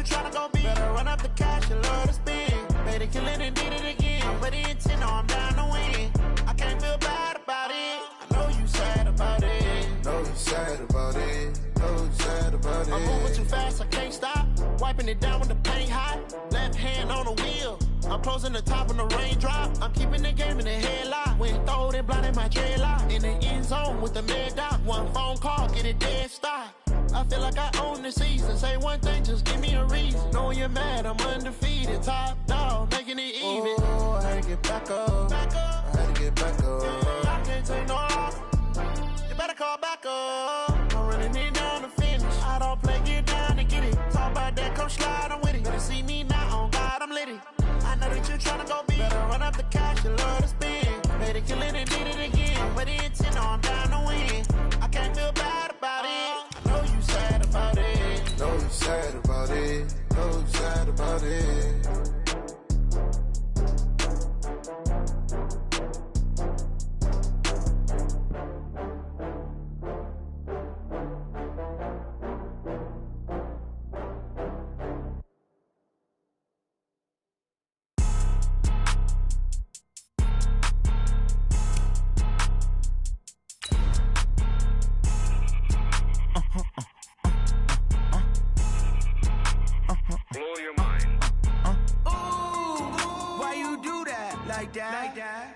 tryna go be. Better run up the cash and love to spend. Made it, kill it, and did it again. But the intent, no, I'm down to win. I can't feel bad about it. I know you sad about it. Know you sad about it. Know you sad about it. I'm moving too fast, I can't stop. Wiping it down when the paint hot. Left hand on the wheel. I'm closing the top when the raindrop. I'm keeping the game in the headlock. When throwed and blinded my dreadlock. In the end zone with the mad dot. One phone call, get it dead stop. I feel like I own the season. Say one thing, just give me a reason. Knowing you're mad, I'm undefeated. Top dog, making it even. Oh, I had to get back up. Back up. I had to get back up. Yeah, I can't take no loss. You better call back up. I'm running it down to finish. I don't play, get down to get it. Talk about that, come slide, I'm with it. Better see me now, on God, I'm lit it. I know that you're tryna go be. Better run up the cash, you love to spend. Made it, kill it, and did it again. But the intent, no, I'm down to win. I can't feel bad about it. I know you sad about it. Know you sad about it. Know you sad about it.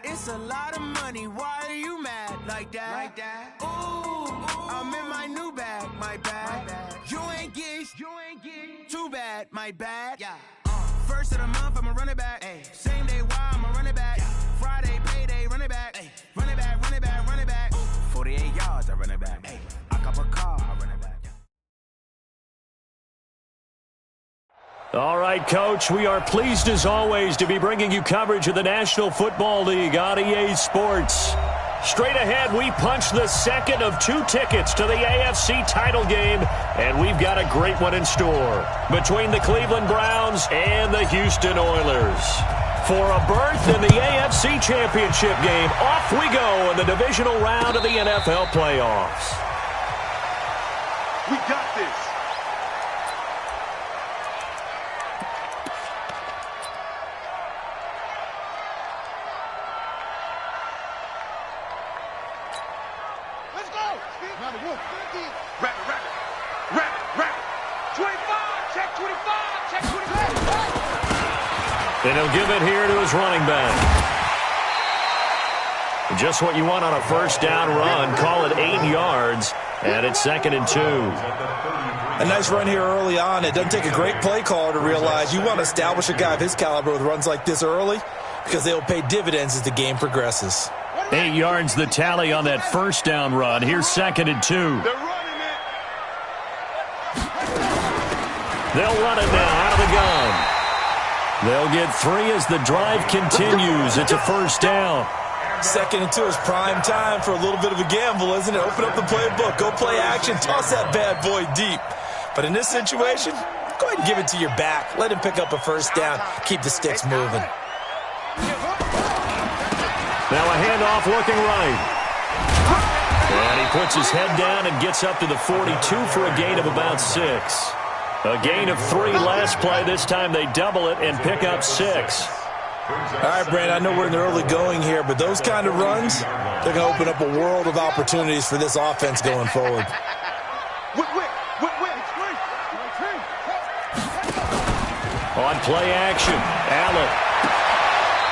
It's a lot of money, why are you mad like that? Ooh, I'm in my new bag, my bad. You ain't get too bad, my bad. Yeah. First of the month, I'ma run it back. Ay. Same day, why I'ma run it back. Friday, payday, run it back. Ay. Run it back, run it back, run it back. 48 yards, I run it back. Ay. I cop a car, I run it back. All right, Coach, we are pleased as always to be bringing you coverage of the National Football League on EA Sports. Straight ahead, we punch the second of 2 tickets to the AFC title game, and we've got a great one in store between the Cleveland Browns and the Houston Oilers. For a berth in the AFC Championship game, off we go in the divisional round of the NFL playoffs. We got this. And he'll give it here to his running back. Just what you want on a first down run. Call it 8 yards, and it's 2nd and 2. A nice run here early on. It doesn't take a great play caller to realize you want to establish a guy of his caliber with runs like this early because they'll pay dividends as the game progresses. 8 yards the tally on that first down run. Here's 2nd and 2. They'll run it now out of the gun. They'll get 3 as the drive continues. It's a first down. 2nd and 2 is prime time for a little bit of a gamble, isn't it? Open up the playbook, go play action, toss that bad boy deep. But in this situation, go ahead and give it to your back. Let him pick up a first down. Keep the sticks moving. Now a handoff looking right. And he puts his head down and gets up to the 42 for a gain of about 6. A gain of 3 last play. This time they double it and pick up 6. All right, Brandon, I know we're in the early going here, but those kind of runs, they're going to open up a world of opportunities for this offense going forward. On play action, Allen.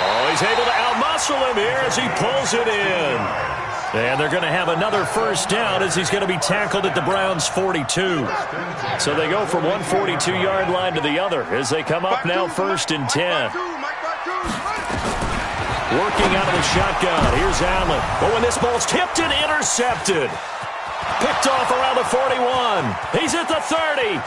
Oh, he's able to outmuscle him here as he pulls it in. And they're going to have another first down as he's going to be tackled at the Browns' 42. So they go from one 42-yard line to the other as they come up now 1st and 10. Working out of the shotgun. Here's Allen. Oh, and this ball's tipped and intercepted. Picked off around the 41. He's at the 30.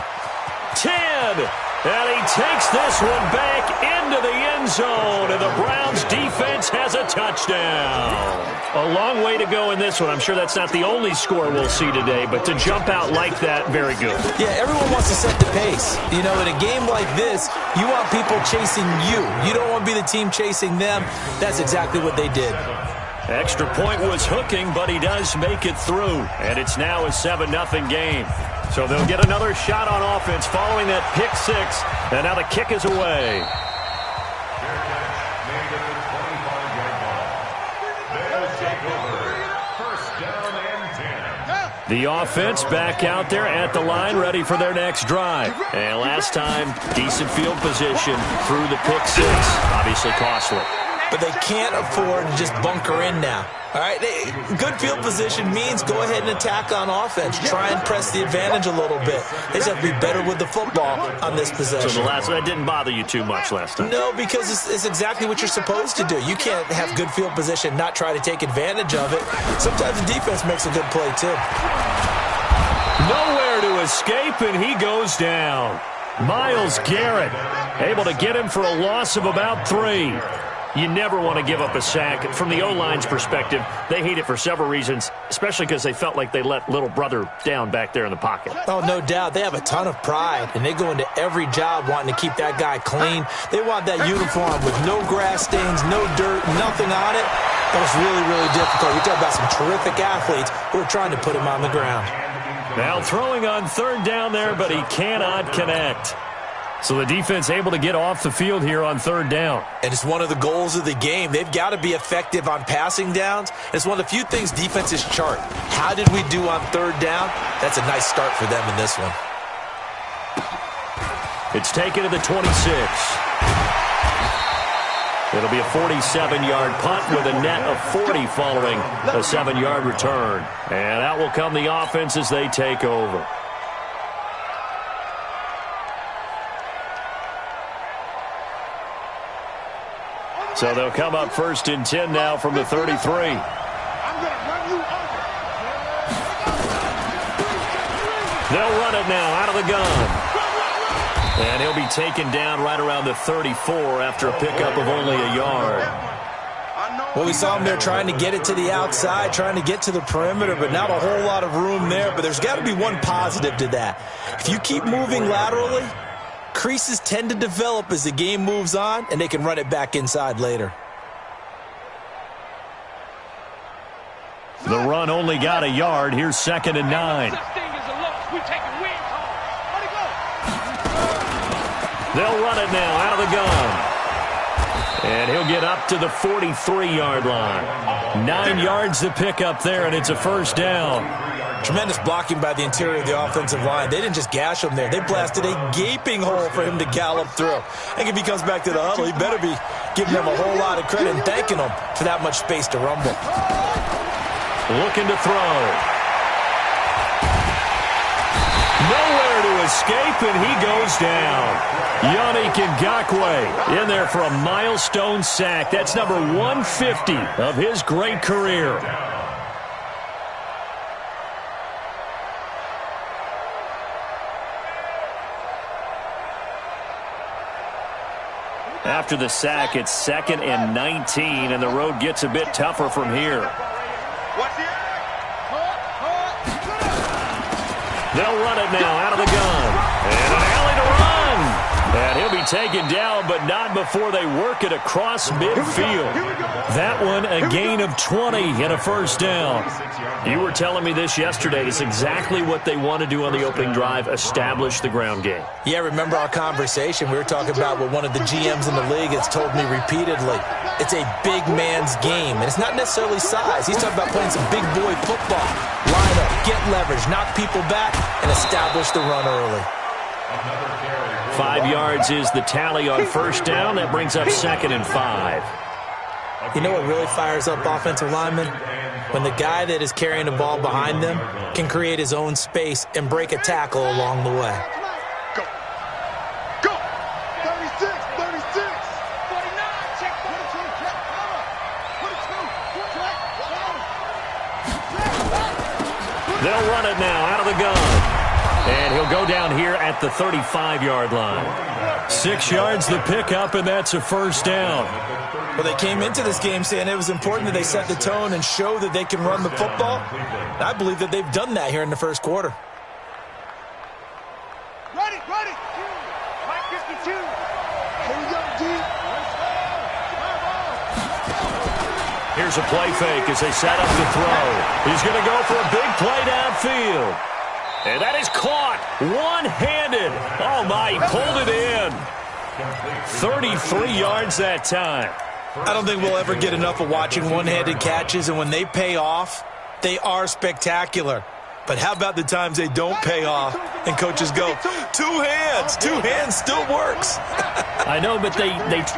10. And he takes this one back into the end zone, and the Browns defense has a touchdown. A long way to go in this one. I'm sure that's not the only score we'll see today, but to jump out like that, very good. Yeah, everyone wants to set the pace. You know, in a game like this, you want people chasing you. You don't want to be the team chasing them. That's exactly what they did. Extra point was hooking, but he does make it through, and it's now a 7-0 game. So they'll get another shot on offense following that pick six. And now the kick is away. The offense back out there at the line, ready for their next drive. And last time, decent field position through the pick six. Obviously costly. But they can't afford to just bunker in now. All right, good field position means go ahead and attack on offense. Try and press the advantage a little bit. They just have to be better with the football on this possession. So that didn't bother you too much last time? No, because it's exactly what you're supposed to do. You can't have good field position, not try to take advantage of it. Sometimes the defense makes a good play, too. Nowhere to escape, and he goes down. Myles Garrett able to get him for a loss of about 3. You never want to give up a sack. From the O-line's perspective, they hate it for several reasons, especially because they felt like they let little brother down back there in the pocket. Oh, no doubt. They have a ton of pride, and they go into every job wanting to keep that guy clean. They want that uniform with no grass stains, no dirt, nothing on it. That was really, really difficult. We talk about some terrific athletes who are trying to put him on the ground. Now throwing on third down there, but he cannot connect. So the defense able to get off the field here on third down. And it's one of the goals of the game. They've got to be effective on passing downs. It's one of the few things defenses chart. How did we do on third down? That's a nice start for them in this one. It's taken to the 26. It'll be a 47-yard punt with a net of 40 following a 7-yard return. And out will come the offense as they take over. So they'll come up first and 10 now from the 33. They'll run it now out of the gun. And he'll be taken down right around the 34 after a pickup of only a yard. Well, we saw him there trying to get it to the outside, trying to get to the perimeter, but not a whole lot of room there. But there's got to be one positive to that. If you keep moving laterally, creases tend to develop as the game moves on, and they can run it back inside later. The run only got a yard. Here's 2nd and 9. They'll run it now out of the gun. And he'll get up to the 43-yard line. 9 yards to pick up there, and it's a first down. Tremendous blocking by the interior of the offensive line. They didn't just gash him there. They blasted a gaping hole for him to gallop through. I think if he comes back to the huddle, he better be giving them a whole lot of credit and thanking them for that much space to rumble. Looking to throw. Nowhere to escape, and he goes down. Yannick Ngakoue in there for a milestone sack. That's number 150 of his great career. After the sack, it's 2nd and 19, and the road gets a bit tougher from here. They'll run it now out of the gun. And an alley to run. And he'll be taken down, but not before they work it across midfield. That one, a gain of 20 and a first down. You were telling me this yesterday. It's exactly what they want to do on the opening drive, establish the ground game. Yeah, remember our conversation. We were talking about what one of the GMs in the league has told me repeatedly. It's a big man's game, and it's not necessarily size. He's talking about playing some big boy football. Line up, get leverage, knock people back, and establish the run early. 5 yards is the tally on first down. That brings up 2nd and 5. You know what really fires up offensive linemen? When the guy that is carrying the ball behind them can create his own space and break a tackle along the way. Go. Go. 36, 36. 49, check 42, check cover. 42, They'll run it now out of the gun. And he'll go down here at the 35-yard line. 6 yards the pickup, and that's a first down. Well, they came into this game saying it was important that they set the tone and show that they can run the football. And I believe that they've done that here in the first quarter. Ready. Mike 52. Here we go, D. Here's a play fake as they set up to throw. He's going to go for a big play downfield. And that is caught one-handed. Oh, my, he pulled it in. 33 yards that time. I don't think we'll ever get enough of watching one-handed catches, and when they pay off, they are spectacular. But how about the times they don't pay off and coaches go, two hands still works. I know, but they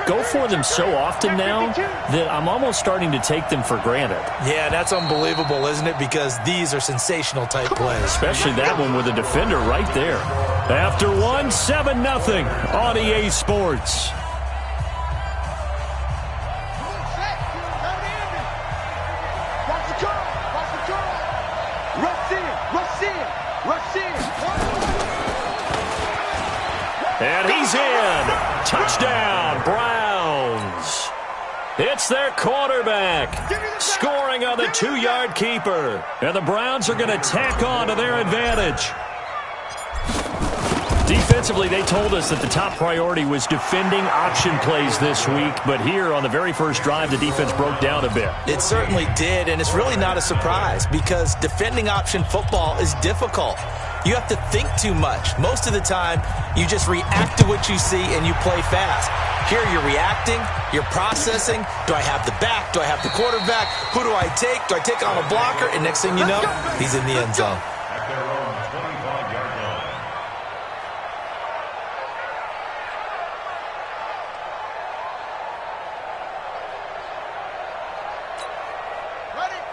go for them so often now that I'm almost starting to take them for granted. Yeah, that's unbelievable, isn't it? Because these are sensational type plays. Especially that one with a defender right there. After one, 7-0 on EA Sports. And he's in. Touchdown, Browns. It's their quarterback scoring on the 2-yard keeper. And the Browns are going to tack on to their advantage. Defensively, they told us that the top priority was defending option plays this week. But here on the very first drive, the defense broke down a bit. It certainly did, and it's really not a surprise because defending option football is difficult. You have to think too much. Most of the time, you just react to what you see and you play fast. Here you're reacting, you're processing. Do I have the back? Do I have the quarterback? Who do I take? Do I take on a blocker? And next thing you know, he's in the end zone.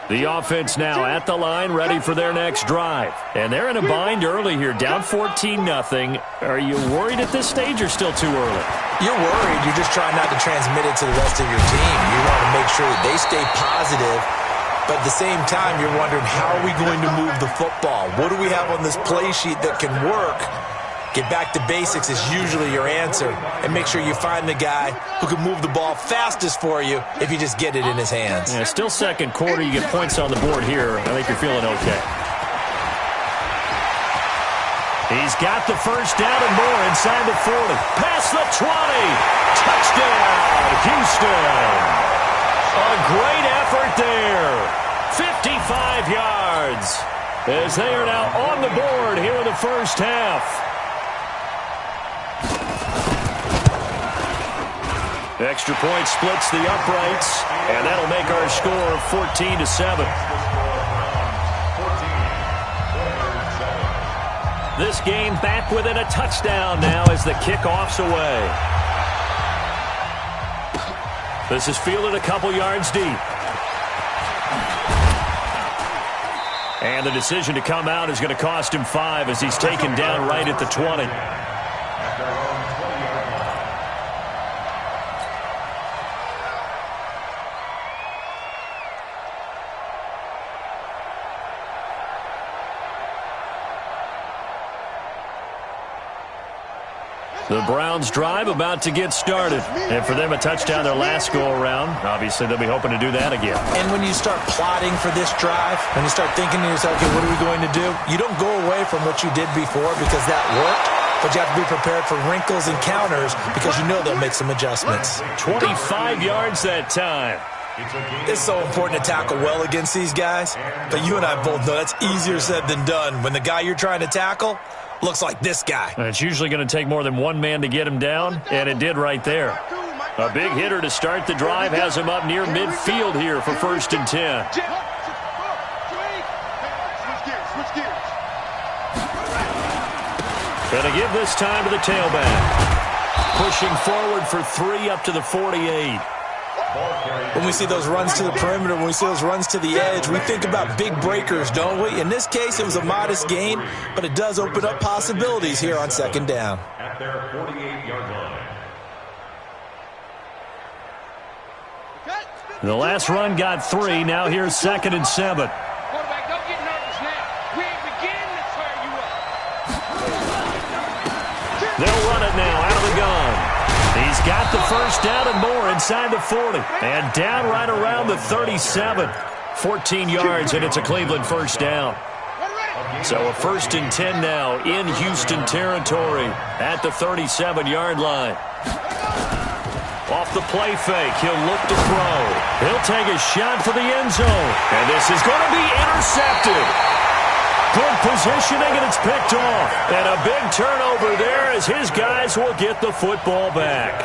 The offense now at the line, ready for their next drive. And they're in a bind early here, down 14-0. Are you worried at this stage or still too early? You're worried. You're just trying not to transmit it to the rest of your team. You want to make sure that they stay positive. But at the same time, you're wondering, how are we going to move the football? What do we have on this play sheet that can work? Get back to basics is usually your answer. And make sure you find the guy who can move the ball fastest for you if you just get it in his hands. Yeah, still second quarter. You get points on the board here. I think you're feeling okay. He's got the first down and more inside the 40. Past the 20. Touchdown, Houston. A great effort there. 55 yards as they are now on the board here in the first half. Extra point splits the uprights, and that'll make our score 14-7. This game back within a touchdown now as the kickoff's away. This is fielded a couple yards deep. And the decision to come out is going to cost him 5 as he's taken down right at the 20. The Browns drive about to get started. And for them, a touchdown their last go-around. Obviously, they'll be hoping to do that again. And when you start plotting for this drive, when you start thinking to yourself, okay, what are we going to do? You don't go away from what you did before because that worked, but you have to be prepared for wrinkles and counters because you know they'll make some adjustments. 25 yards that time. It's so important to tackle well against these guys, but you and I both know that's easier said than done. When the guy you're trying to tackle looks like this guy. It's usually going to take more than one man to get him down, and it did right there. A big hitter to start the drive has him up near midfield here for 1st and 10. Going to give this time to the tailback. Pushing forward for 3 up to the 48. When we see those runs to the perimeter, when we see those runs to the edge, we think about big breakers, don't we? In this case, it was a modest gain, but it does open up possibilities here on 2nd down. At their 48-yard line. The last run got 3. Now here's 2nd and 7. Quarterback, don't get nervous now. We ain't beginning to tear you up. They'll run it now out of the gun. He's got the first down and more inside the 40. And down right around the 37. 14 yards, and it's a Cleveland first down. So a 1st and 10 now in Houston territory at the 37-yard line. Off the play fake, he'll look to throw. He'll take a shot for the end zone. And this is going to be intercepted. Good positioning, and it's picked off. And a big turnover there as his guys will get the football back.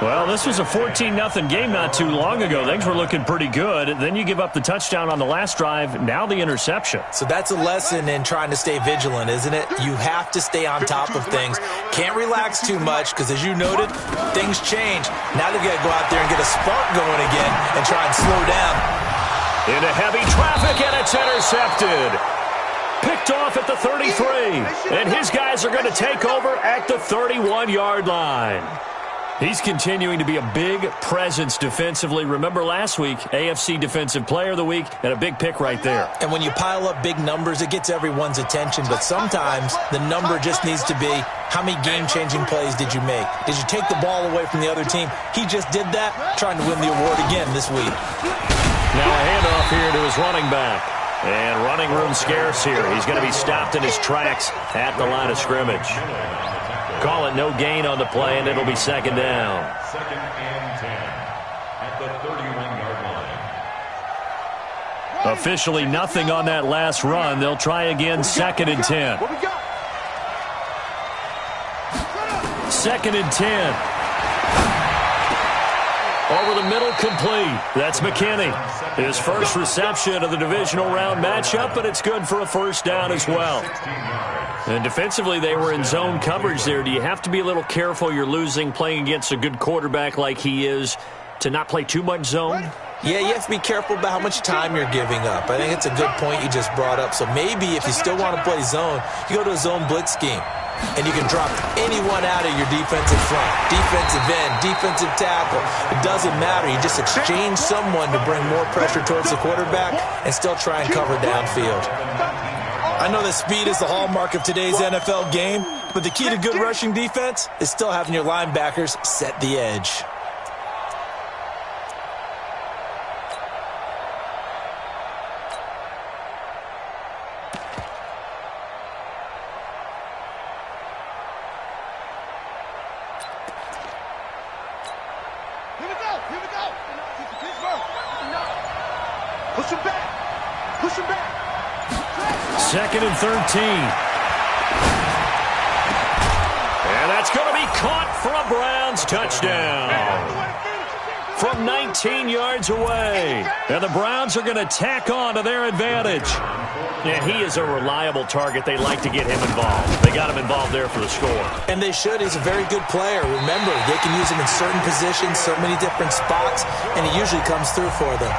Well, this was a 14-0 game not too long ago. Things were looking pretty good. Then you give up the touchdown on the last drive, now the interception. So that's a lesson in trying to stay vigilant, isn't it? You have to stay on top of things. Can't relax too much because, as you noted, things change. Now they've got to go out there and get a spark going again and try and slow down. Into heavy traffic, and it's intercepted. Picked off at the 33. And his guys are going to take over at the 31-yard line. He's continuing to be a big presence defensively. Remember last week, AFC Defensive Player of the Week, and a big pick right there. And when you pile up big numbers, it gets everyone's attention. But sometimes the number just needs to be, how many game-changing plays did you make? Did you take the ball away from the other team? He just did that, trying to win the award again this week. Now a handoff here to his running back. And running room scarce here. He's going to be stopped in his tracks at the line of scrimmage. Call it no gain on the play, and it'll be second down. Second and 10 at the 31-yard line. Officially nothing on that last run. They'll try again, second and 10. Second and 10. Over the middle, complete. That's McKinney. His first reception of the divisional round matchup, but it's good for a first down as well. And defensively, they were in zone coverage there. Do you have to be a little careful? You're losing, playing against a good quarterback like he is, to not play too much zone? Yeah, you have to be careful about how much time you're giving up. I think it's a good point you just brought up. So maybe if you still want to play zone, you go to a zone blitz scheme. And you can drop anyone out of your defensive front, defensive end, defensive tackle. It doesn't matter. You just exchange someone to bring more pressure towards the quarterback and still try and cover downfield. I know that speed is the hallmark of today's NFL game, but the key to good rushing defense is still having your linebackers set the edge. Second and 13. And that's going to be caught for a Browns touchdown. From 19 yards away. And the Browns are going to tack on to their advantage. And he is a reliable target. They like to get him involved. They got him involved there for the score. And they should. He's a very good player. Remember, they can use him in certain positions, so many different spots, and he usually comes through for them.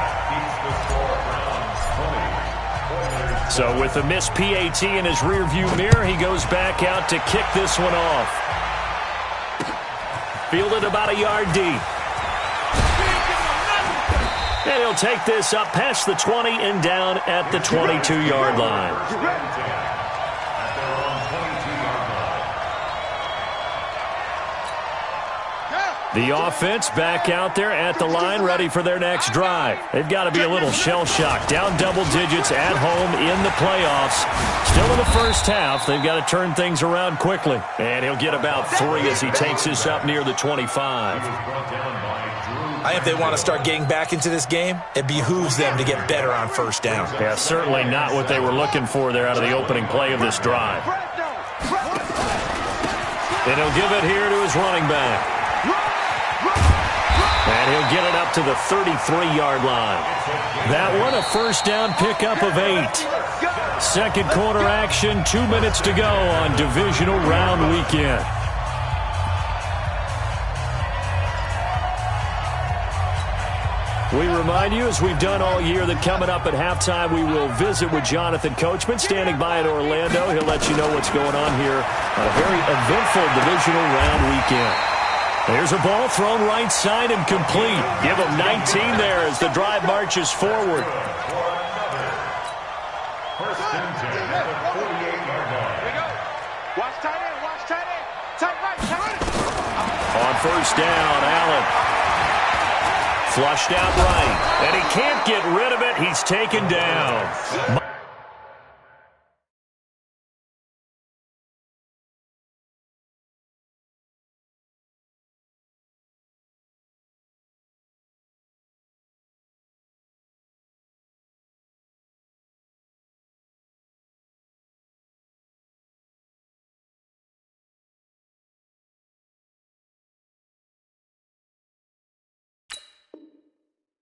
So with a missed PAT in his rearview mirror, he goes back out to kick this one off. Fielded about a yard deep. And he'll take this up past the 20 and down at the 22-yard line. The offense back out there at the line, ready for their next drive. They've got to be a little shell-shocked. Down double digits at home in the playoffs. Still in the first half. They've got to turn things around quickly. And he'll get about 3 as he takes this up near the 25. I think if they want to start getting back into this game, it behooves them to get better on first down. Yeah, certainly not what they were looking for there out of the opening play of this drive. And he'll give it here to his running back. And he'll get it up to the 33-yard line. That one, a first down pickup of 8. Second quarter action, 2 minutes to go on divisional round weekend. We remind you, as we've done all year, that coming up at halftime, we will visit with Jonathan Coachman, standing by in Orlando. He'll let you know what's going on here on a very eventful divisional round weekend. There's a ball thrown right side and complete. Give him 19 there as the drive marches forward. First and 10 at the 48-yard line. Here we go. Watch tight end. Watch tight end. Tight right. Tight right. On first down, Allen. Flushed out right. And he can't get rid of it. He's taken down.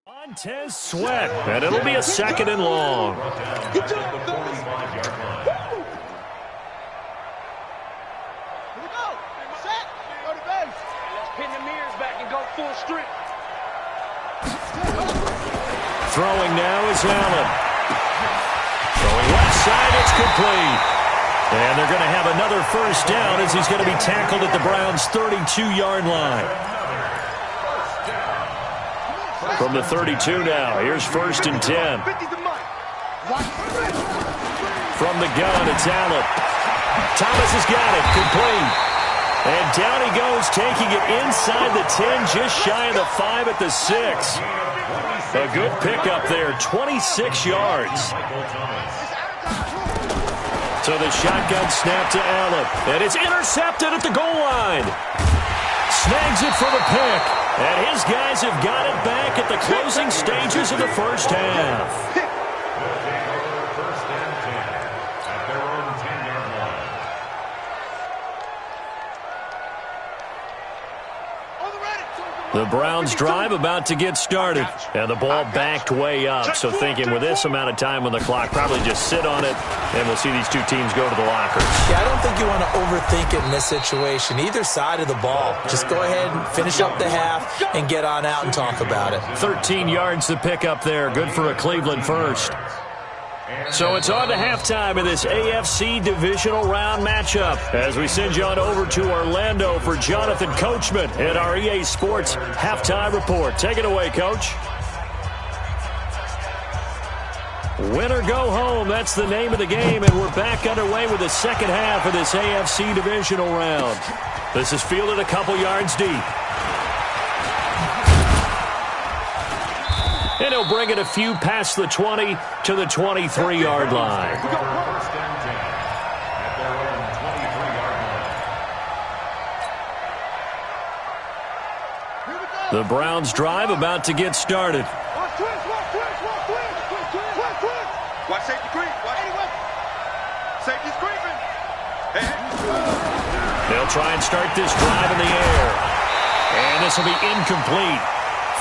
Montez Sweat, and it'll be a 2nd and long. Good job, fellas. Here we go. Set. Go to base. Let's pin the mirrors back and go full strip. Throwing now is Allen. Throwing left side, it's complete. And they're going to have another first down as he's going to be tackled at the Browns' 32-yard line. From the 32 now, here's 1st and 10. From the gun, it's Allen. Thomas has got it, complete. And down he goes, taking it inside the 10, just shy of the 5 at the 6. A good pickup there, 26 yards. So the shotgun snap to Allen. And it's intercepted at the goal line. Snags it for the pick. And his guys have got it back at the closing stages of the first half. First and 10 at their own 10-yard line. The Browns drive about to get started. And the ball backed way up. So thinking with this amount of time on the clock, probably just sit on it, and we'll see these two teams go to the lockers. Yeah, I don't think you want to overthink it in this situation. Either side of the ball. Just go ahead and finish up the half and get on out and talk about it. 13 yards to pick up there. Good for a Cleveland first. So it's on to halftime of this AFC Divisional Round matchup as we send you on over to Orlando for Jonathan Coachman at our EA Sports Halftime Report. Take it away, Coach. Win or go home, that's the name of the game, and we're back underway with the second half of this AFC Divisional Round. This is fielded a couple yards deep. And he'll bring it a few past the 20 to the 23-yard line. First and 10 at their own 23-yard line. The Browns drive about to get started. Watch safety creep. Safety's creeping. They'll try and start this drive in the air. And this will be incomplete.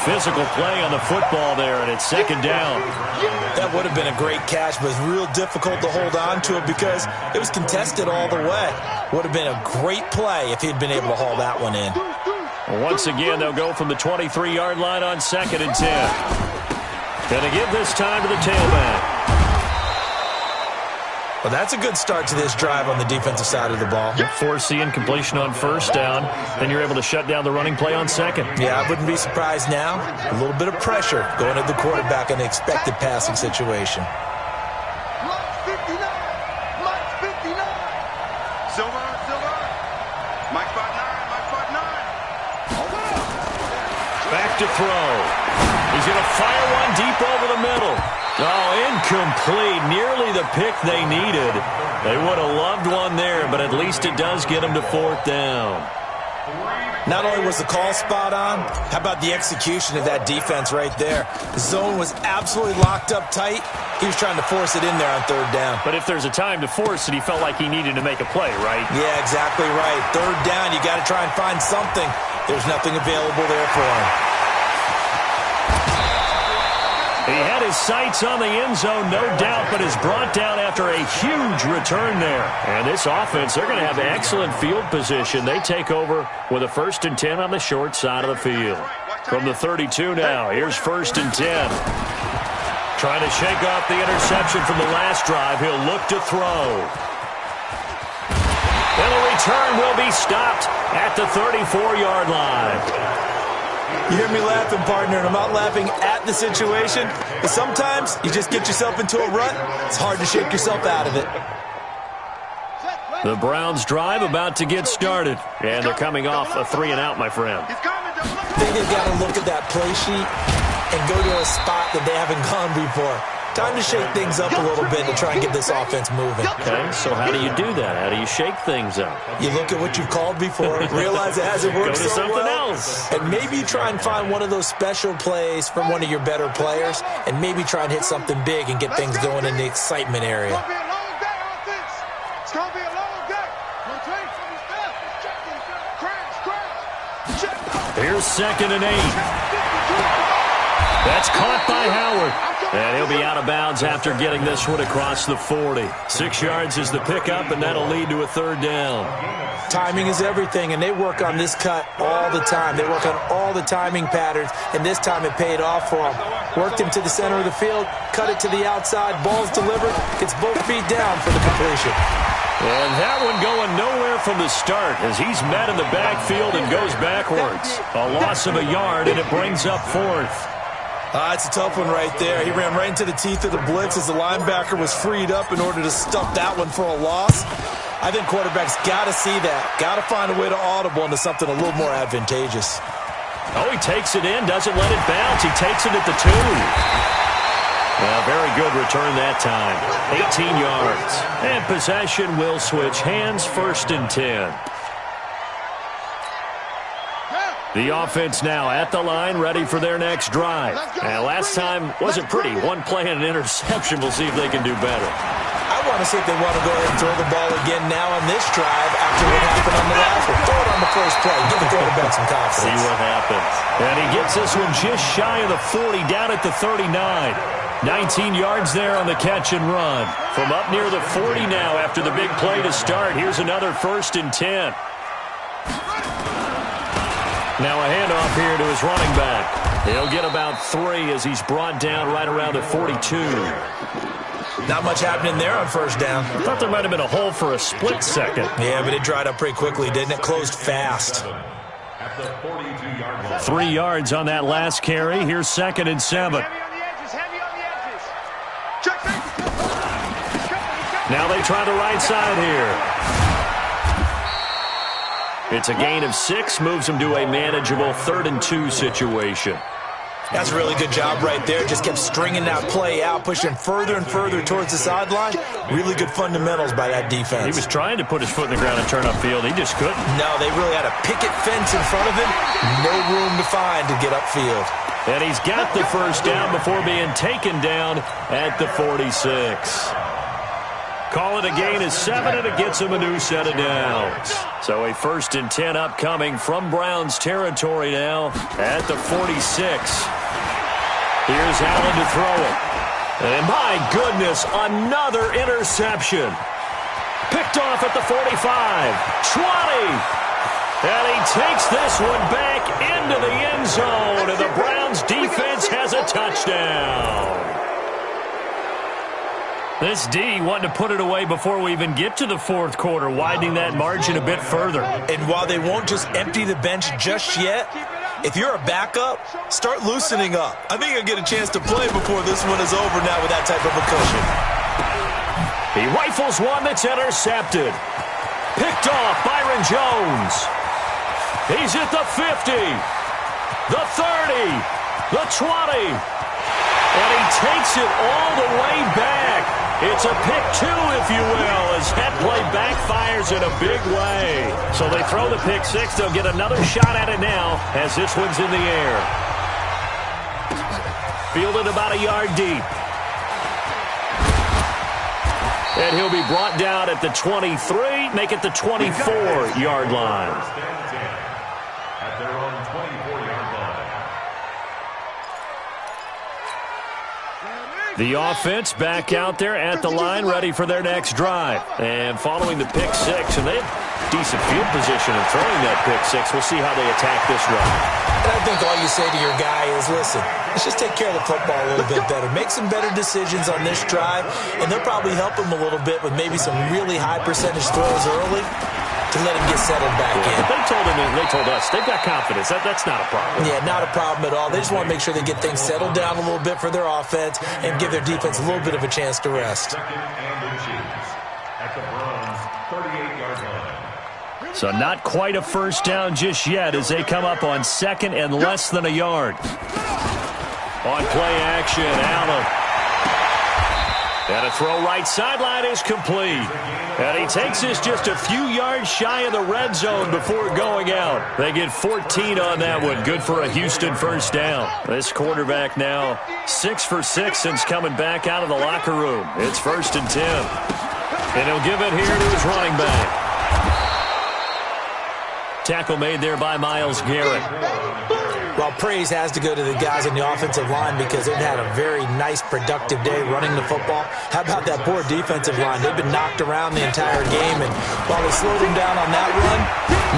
Physical play on the football there, and it's 2nd down. That would have been a great catch, but it's real difficult to hold on to it because it was contested all the way. Would have been a great play if he'd been able to haul that one in. Once again, they'll go from the 23-yard line on 2nd and 10. Going to give this time to the tailback. Well, that's a good start to this drive on the defensive side of the ball. Force the incompletion on 1st down, then you're able to shut down the running play on 2nd. Yeah, I wouldn't be surprised now. A little bit of pressure going at the quarterback in an expected passing situation. Silver. Mike 5'9". Back to throw. He's going to fire one deep over the middle. Oh, incomplete. Nearly the pick they needed. They would have loved one there, but at least it does get them to 4th down. Not only was the call spot on, how about the execution of that defense right there? The zone was absolutely locked up tight. He was trying to force it in there on 3rd down. But if there's a time to force it, he felt like he needed to make a play, right? Yeah, exactly right. 3rd down, you got to try and find something. There's nothing available there for him. He had his sights on the end zone, no doubt, but is brought down after a huge return there. And this offense, they're going to have excellent field position. They take over with a 1st and 10 on the short side of the field. From the 32 now, here's 1st and 10. Trying to shake off the interception from the last drive. He'll look to throw. And the return will be stopped at the 34-yard line. You hear me laughing, partner, and I'm not laughing at the situation. But sometimes you just get yourself into a rut. It's hard to shake yourself out of it. The Browns drive about to get started. And they're coming off a 3-and-out, my friend. I think they've got to look at that play sheet and go to a spot that they haven't gone before. Time to shake things up a little bit to try and get this offense moving. Okay, so how do you do that? How do you shake things up? You look at what you've called before, realize it hasn't worked Go to so something well, else. and maybe you try and find one of those special plays from one of your better players, and maybe try and hit something big and get things going in the excitement area. It's going to be a long day. Crash. Here's 2nd and 8. That's caught by Howard. And he'll be out of bounds after getting this one across the 40. 6 yards is the pickup, and that'll lead to a third down. Timing is everything, and they work on this cut all the time. They work on all the timing patterns, and this time it paid off for them. Worked him to the center of the field, cut it to the outside, ball's delivered, gets both feet down for the completion. And that one going nowhere from the start as he's met in the backfield and goes backwards. A loss of a yard, and it brings up fourth. It's a tough one right there. He ran right into the teeth of the blitz as the linebacker was freed up in order to stuff that one for a loss. I think quarterbacks got to see that. Got to find a way to audible into something a little more advantageous. Oh, he takes it in, doesn't let it bounce. He takes it at the 2. Very good return that time. 18 yards. And possession will switch hands, 1st and 10. The offense now at the line, ready for their next drive. And last time wasn't pretty. One play and an interception. We'll see if they can do better. I want to see if they want to go ahead and throw the ball again now on this drive after what happened on the last one. Throw it on the first play. Give the quarterback some confidence. See what happens. And he gets this one just shy of the 40, down at the 39. 19 yards there on the catch and run. From up near the 40 now after the big play to start. Here's another 1st and 10. Now a handoff here to his running back. He'll get about 3 as he's brought down right around the 42. Not much happening there on first down. I thought there might have been a hole for a split second. Yeah, but it dried up pretty quickly, didn't it? Closed fast. 3 yards on that last carry. Here's 2nd and 7. Now they try the right side here. It's a gain of 6, moves them to a manageable 3rd and 2 situation. That's a really good job right there. Just kept stringing that play out, pushing further and further towards the sideline. Really good fundamentals by that defense. He was trying to put his foot in the ground and turn upfield. He just couldn't. No, they really had a picket fence in front of him. No room to find to get upfield. And he's got the first down before being taken down at the 46. Call it a gain of 7, and it gets him a new set of downs. So a 1st and 10 upcoming from Browns territory now at the 46. Here's Allen to throw it. And my goodness, another interception. Picked off at the 45. 20. And he takes this one back into the end zone. And the Browns defense has a touchdown. This D wanting to put it away before we even get to the 4th quarter, widening that margin a bit further. And while they won't just empty the bench just yet, if you're a backup, start loosening up. I think you'll get a chance to play before this one is over now with that type of a cushion. He rifles one that's intercepted. Picked off, Byron Jones. He's at the 50, the 30, the 20. And he takes it all the way back. It's a pick 2, if you will, as that play backfires in a big way. So they throw the pick 6. They'll get another shot at it now as this one's in the air. Fielded about a yard deep. And he'll be brought down at the 23, make it the 24-yard line. At their own 24-yard line. The offense back out there at the line, ready for their next drive. And following the pick 6, and they have decent field position in throwing that pick 6. We'll see how they attack this drive. And I think all you say to your guy is, listen, let's just take care of the football a little bit better. Make some better decisions on this drive, and they'll probably help him a little bit with maybe some really high percentage throws early to let him get settled back in. But they told us they've got confidence. That's not a problem. Yeah, not a problem at all. They just want to make sure they get things settled down a little bit for their offense and give their defense a little bit of a chance to rest. 2nd and inches at the Browns' 38-yard line. So not quite a first down just yet as they come up on 2nd and less than a yard. On play action, Allen. And a throw right sideline is complete. And he takes this just a few yards shy of the red zone before going out. They get 14 on that one. Good for a Houston first down. This quarterback now 6 for 6 since coming back out of the locker room. It's 1st and 10. And he'll give it here to his running back. Tackle made there by Myles Garrett. Well, praise has to go to the guys on the offensive line because they've had a very nice, productive day running the football. How about that poor defensive line? They've been knocked around the entire game, and while they slowed him down on that run,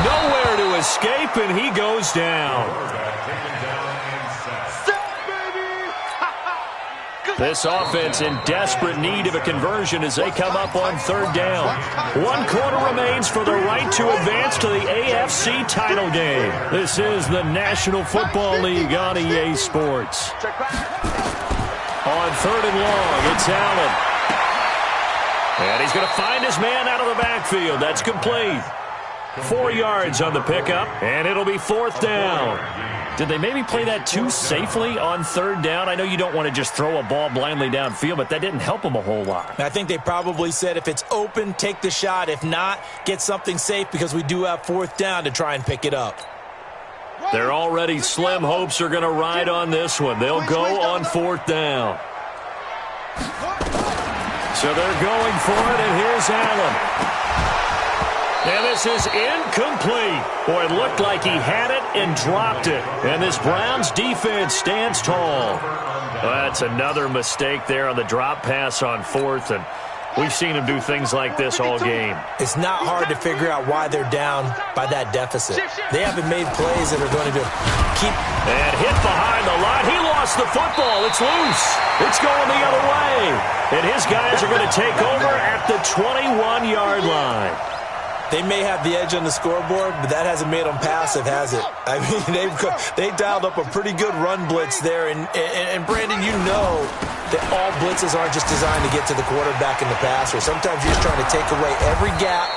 nowhere to escape, and he goes down. This offense in desperate need of a conversion as they come up on third down. 1 quarter remains for the right to advance to the AFC title game. This is the National Football League on EA Sports. On third and long, it's Allen. And he's going to find his man out of the backfield. That's complete. 4 yards on the pickup, and it'll be fourth down. Did they maybe play that too safely on third down? I know you don't want to just throw a ball blindly downfield, but that didn't help them a whole lot. I think they probably said if it's open, take the shot. If not, get something safe because we do have fourth down to try and pick it up. They're already slim hopes are going to ride on this one. They'll go on fourth down. So they're going for it, and here's Allen. And this is incomplete. Boy, it looked like he had it and dropped it. And this Browns defense stands tall. That's another mistake there on the drop pass on fourth. And we've seen him do things like this all game. It's not hard to figure out why they're down by that deficit. They haven't made plays that are going to keep. And hit behind the line. He lost the football. It's loose. It's going the other way. And his guys are going to take over at the 21-yard line. They may have the edge on the scoreboard, but that hasn't made them passive, has it? I mean, they dialed up a pretty good run blitz there. And Brandon, you know that all blitzes aren't just designed to get to the quarterback and the passer. Sometimes you're just trying to take away every gap,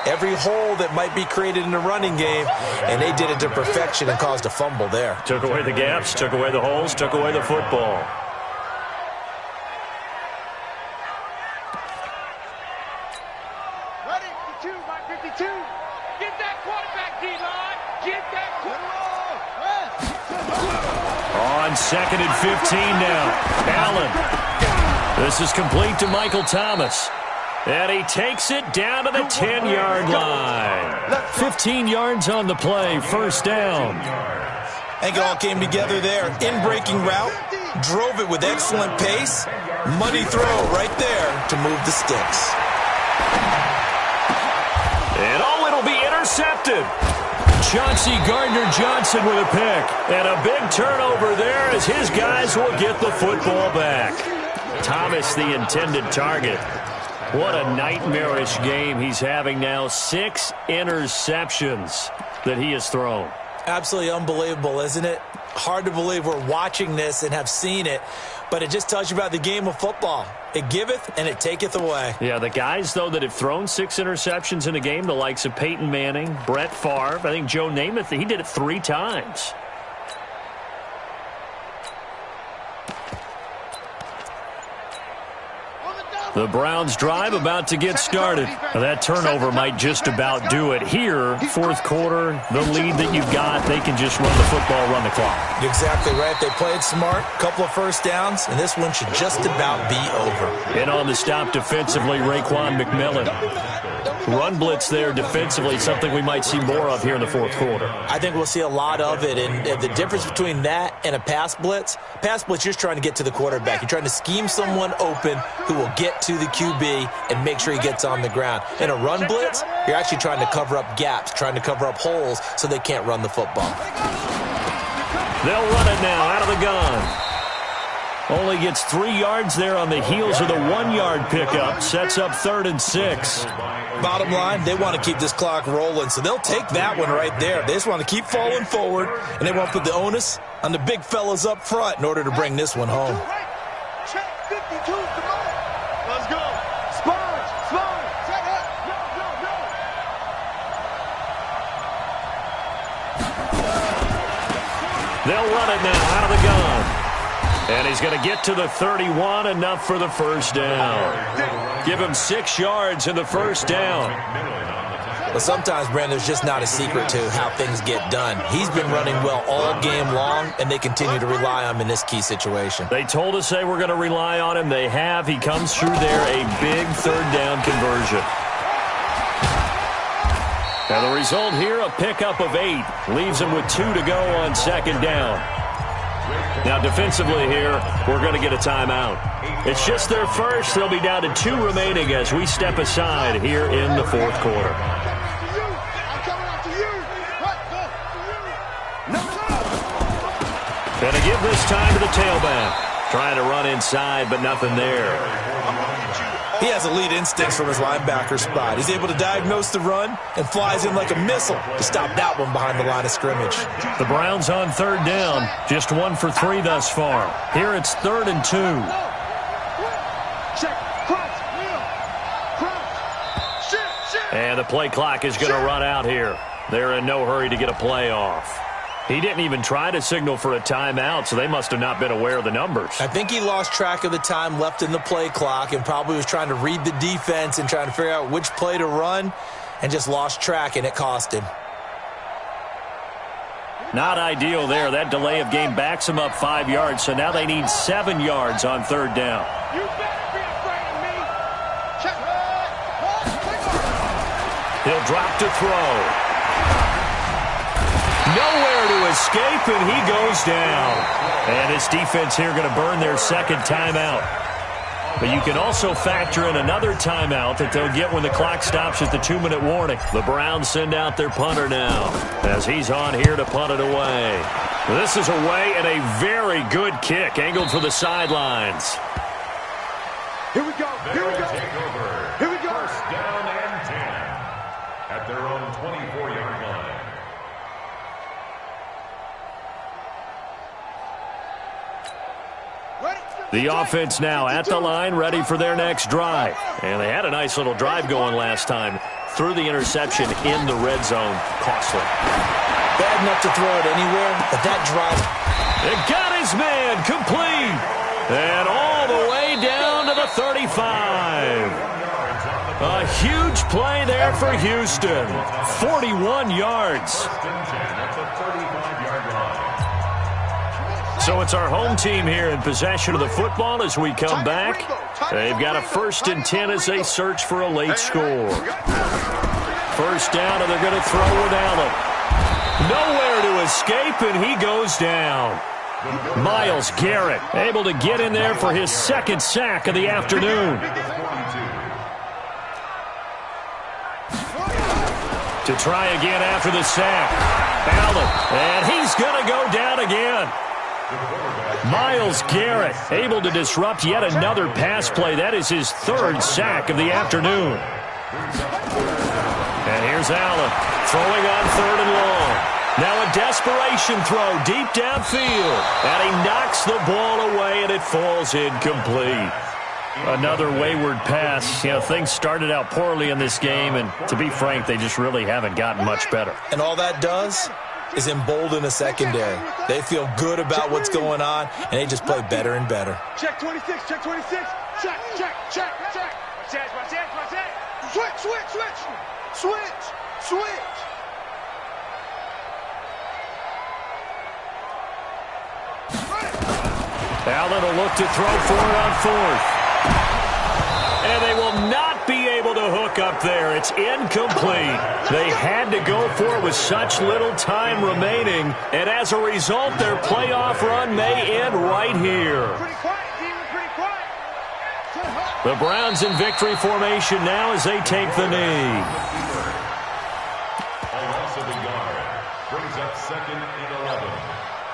every hole that might be created in the running game, and they did it to perfection and caused a fumble there. Took away the gaps, took away the holes, took away the football. On second and 15 now. Allen. This is complete to Michael Thomas. And he takes it down to the 10-yard line. 15 yards on the play, first down. I think it all came together there. In-breaking route, drove it with excellent pace. Money throw right there to move the sticks. And it'll be intercepted. Chauncey Gardner-Johnson with a pick. And a big turnover there as his guys will get the football back. Thomas, the intended target. What a nightmarish game he's having now. 6 interceptions that he has thrown. Absolutely unbelievable, isn't it? Hard to believe we're watching this and have seen it, but it just tells you about the game of football. It giveth and it taketh away. Yeah, the guys, though, that have thrown 6 interceptions in a game, the likes of Peyton Manning, Brett Favre, I think Joe Namath, he did it 3 times. The Browns drive about to get started. That turnover might just about do it here. Fourth quarter, the lead that you've got, they can just run the football, run the clock. You're exactly right. They played smart, couple of first downs, and this one should just about be over. And on the stop defensively, Raekwon McMillan. Run blitz there defensively, something we might see more of here in the fourth quarter. I think we'll see a lot of it, and the difference between that and a pass blitz, you're just trying to get to the quarterback. You're trying to scheme someone open who will get to the QB and make sure he gets on the ground. In a run blitz, you're actually trying to cover up gaps, trying to cover up holes so they can't run the football. They'll run it now out of the gun. Only gets 3 yards there on the heels of the 1-yard pickup. Sets up 3rd and 6. Bottom line, they want to keep this clock rolling, so they'll take that one right there. They just want to keep falling forward, and they want to put the onus on the big fellas up front in order to bring this one home. Check 52, come on. Let's go. Sponge, check up. Go. They'll run it now out of the gun. And he's going to get to the 31, enough for the first down. Give him 6 yards in the first down. But sometimes, Brandon, there's just not a secret to how things get done. He's been running well all game long, and they continue to rely on him in this key situation. They told us they were going to rely on him. They have. He comes through there, a big 3rd down conversion. And the result here, a pickup of 8. Leaves them with 2 to go on second down. Now, defensively here, we're going to get a timeout. It's just their first. They'll be down to 2 remaining as we step aside here in the fourth quarter. Going to give this time to the tailback. Trying to run inside, but nothing there. He has elite instincts from his linebacker spot. He's able to diagnose the run and flies in like a missile to stop that one behind the line of scrimmage. The Browns on third down. Just 1 for 3 thus far. Here it's 3rd and 2. And the play clock is going to run out here. They're in no hurry to get a play off. He didn't even try to signal for a timeout, so they must have not been aware of the numbers. I think he lost track of the time left in the play clock and probably was trying to read the defense and trying to figure out which play to run and just lost track, and it cost him. Not ideal there. That delay of game backs them up 5 yards, so now they need 7 yards on third down. You better be afraid of me. Check. He'll drop to throw. Nowhere to escape, and he goes down. And his defense here going to burn their second timeout. But you can also factor in another timeout that they'll get when the clock stops at the 2-minute warning. The Browns send out their punter now as he's on here to punt it away. This is away and a very good kick angled for the sidelines. Here we go. Here we go. Here we go. First down and 10 at their own 24-yard line. The offense now at the line, ready for their next drive. And they had a nice little drive going last time. Threw the interception in the red zone. Costly. Bad enough to throw it anywhere, but that drive. It got his man complete. And all the way down to the 35. A huge play there for Houston. 41 yards. So it's our home team here in possession of the football as we come back. They've got a 1st and 10 as they search for a late score. First down, and they're going to throw with Allen. Nowhere to escape, and he goes down. Myles Garrett able to get in there for his 2nd sack of the afternoon. To try again after the sack. Allen, and he's going to go down again. Myles Garrett able to disrupt yet another pass play. That is his 3rd sack of the afternoon. And here's Allen throwing on 3rd and long. Now a desperation throw deep downfield. And he knocks the ball away, and it falls incomplete. Another wayward pass. You know, things started out poorly in this game, and to be frank, they just really haven't gotten much better. And all that does is embolden a secondary. They feel good about what's going on, and they just play better and better. Check 26, check 26. Check, check, check, check. Watch that. Switch. Allen will look to throw for it on 4th. And they will not be able to hook up there. It's incomplete. They had to go for it with such little time remaining. And as a result, their playoff run may end right here. The Browns in victory formation now as they take the knee. A loss of a yard brings up 2nd and 11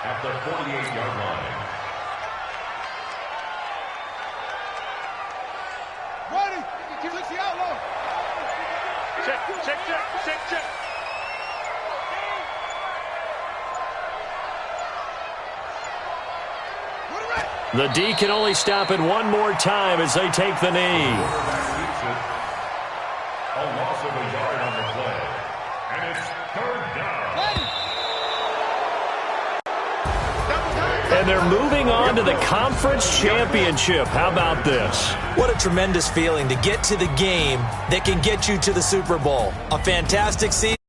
at the 48-yard line. Ready? Click the outlaw. Check. The D can only stop it one more time as they take the knee. A loss of a yard on the play. And it's 3rd down. And they're moving on to the conference championship. How about this? What a tremendous feeling to get to the game that can get you to the Super Bowl. A fantastic season.